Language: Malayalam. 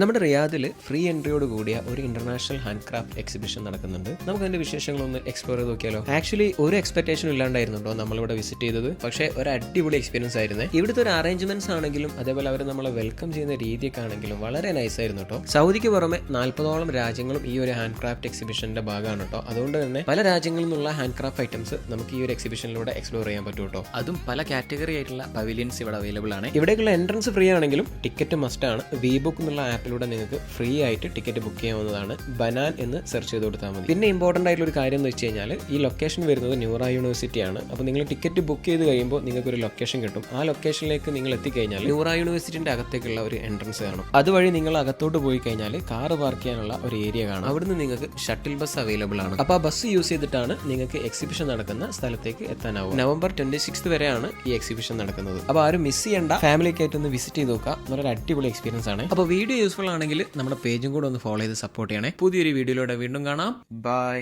നമ്മുടെ റിയാദിൽ ഫ്രീ എൻട്രിയോട് കൂടിയ ഒരു ഇന്റർനാഷണൽ ഹാൻഡ് ക്രാഫ്റ്റ് എക്സിബിഷൻ നടക്കുന്നുണ്ട്. നമുക്ക് അതിന്റെ വിശേഷങ്ങളൊന്ന് എക്സ്പ്ലോർ ചെയ്ത് നോക്കിയാലോ. ആക്ച്വലി ഒരു എക്സ്പെക്ടേഷൻ ഇല്ലാണ്ടായിരുന്നുണ്ടോ നമ്മളിവിടെ വിസിറ്റ് ചെയ്തത്. പക്ഷേ ഒരു അടിപൊളി എക്സ്പീരിയൻസ് ആയിരുന്നു. ഇവിടുത്തെ ഒരു അറേഞ്ച്മെന്റ്സ് ആണെങ്കിലും അതേപോലെ അവർ നമ്മളെ വെൽക്കം ചെയ്യുന്ന രീതിയൊക്കെ ആണെങ്കിലും വളരെ നൈസ് ആയിരുന്നു കേട്ടോ. സൗദിക്ക് പുറമെ 40ഓളം രാജ്യങ്ങളും ഈ ഒരു ഹാൻഡ് ക്രാഫ്റ്റ് എക്സിബിഷന്റെ ഭാഗമാണ് കേട്ടോ. അതുകൊണ്ട് തന്നെ പല രാജ്യങ്ങളിൽ നിന്നുള്ള ഹാൻഡ് ക്രാഫ്റ്റ് ഐറ്റംസ് നമുക്ക് ഈ ഒരു എക്സിബിഷനിലൂടെ എക്സ്പ്ലോർ ചെയ്യാൻ പറ്റും കേട്ടോ. അതും പല കാറ്റഗറി ആയിട്ടുള്ള പവിലിയൻസ് ഇവിടെ അവൈലബിൾ ആണ്. ഇവിടേക്കുള്ള എൻട്രൻസ് ഫ്രീ ആണെങ്കിലും ടിക്കറ്റ് മസ്റ്റ് ആണ്. വീബുക്ക് എന്നുള്ള ആപ്പിലൂടെ നിങ്ങൾക്ക് ഫ്രീ ആയിട്ട് ടിക്കറ്റ് ബുക്ക് ചെയ്യാവുന്നതാണ്. ബനാൻ എന്ന് സെർച്ച് ചെയ്ത് കൊടുത്താൽ മതി. പിന്നെ ഇമ്പോർട്ടന്റ് ആയിട്ടുള്ള ഒരു കാര്യം എന്ന് വെച്ച് കഴിഞ്ഞാൽ ഈ ലൊക്കേഷൻ വരുന്നത് ന്യൂറ യൂണിവേഴ്സിറ്റി ആണ്. അപ്പോൾ നിങ്ങൾ ടിക്കറ്റ് ബുക്ക് ചെയ്ത് കഴിയുമ്പോൾ നിങ്ങൾക്ക് ഒരു ലൊക്കേഷൻ കിട്ടും. ആ ലൊക്കേഷനിലേക്ക് നിങ്ങൾ എത്തിക്കഴിഞ്ഞാൽ ന്യൂറ യൂണിവേഴ്സിറ്റിന്റെ അകത്തേക്കുള്ള ഒരു എൻട്രൻസ് കാണും. അതുവഴി നിങ്ങൾ അകത്തോട്ട് പോയി കഴിഞ്ഞാൽ കാർ പാർക്ക് ചെയ്യാനുള്ള ഒരു ഏരിയ കാണും. അവിടുന്ന് നിങ്ങൾക്ക് ഷട്ടിൽ ബസ് അവൈലബിൾ ആണ്. അപ്പോൾ ആ ബസ് യൂസ് ചെയ്തിട്ടാണ് നിങ്ങൾക്ക് എക്സിബിഷൻ നടക്കുന്ന സ്ഥലത്തേക്ക് എത്താനാവും. നവംബർ 26 വരെയാണ് ഈ എക്സിബിഷൻ നടക്കുന്നത്. അപ്പോൾ ആരും മിസ് ചെയ്യേണ്ട. ഫാമിലിക്കായിട്ട് ഒന്ന് വിസിറ്റ് ചെയ്ത് നോക്കുക. നല്ലൊരു അടിപൊളി എക്സ്പീരിയൻസ് ആണ്. അപ്പോൾ വീഡിയോ യൂസ്ഫുൾ ആണെങ്കിൽ നമ്മുടെ പേജും കൂടെ ഒന്ന് ഫോളോ ചെയ്ത് സപ്പോർട്ട് ചെയ്യണേ. പുതിയൊരു വീഡിയോയിലൂടെ വീണ്ടും കാണാം. ബൈ.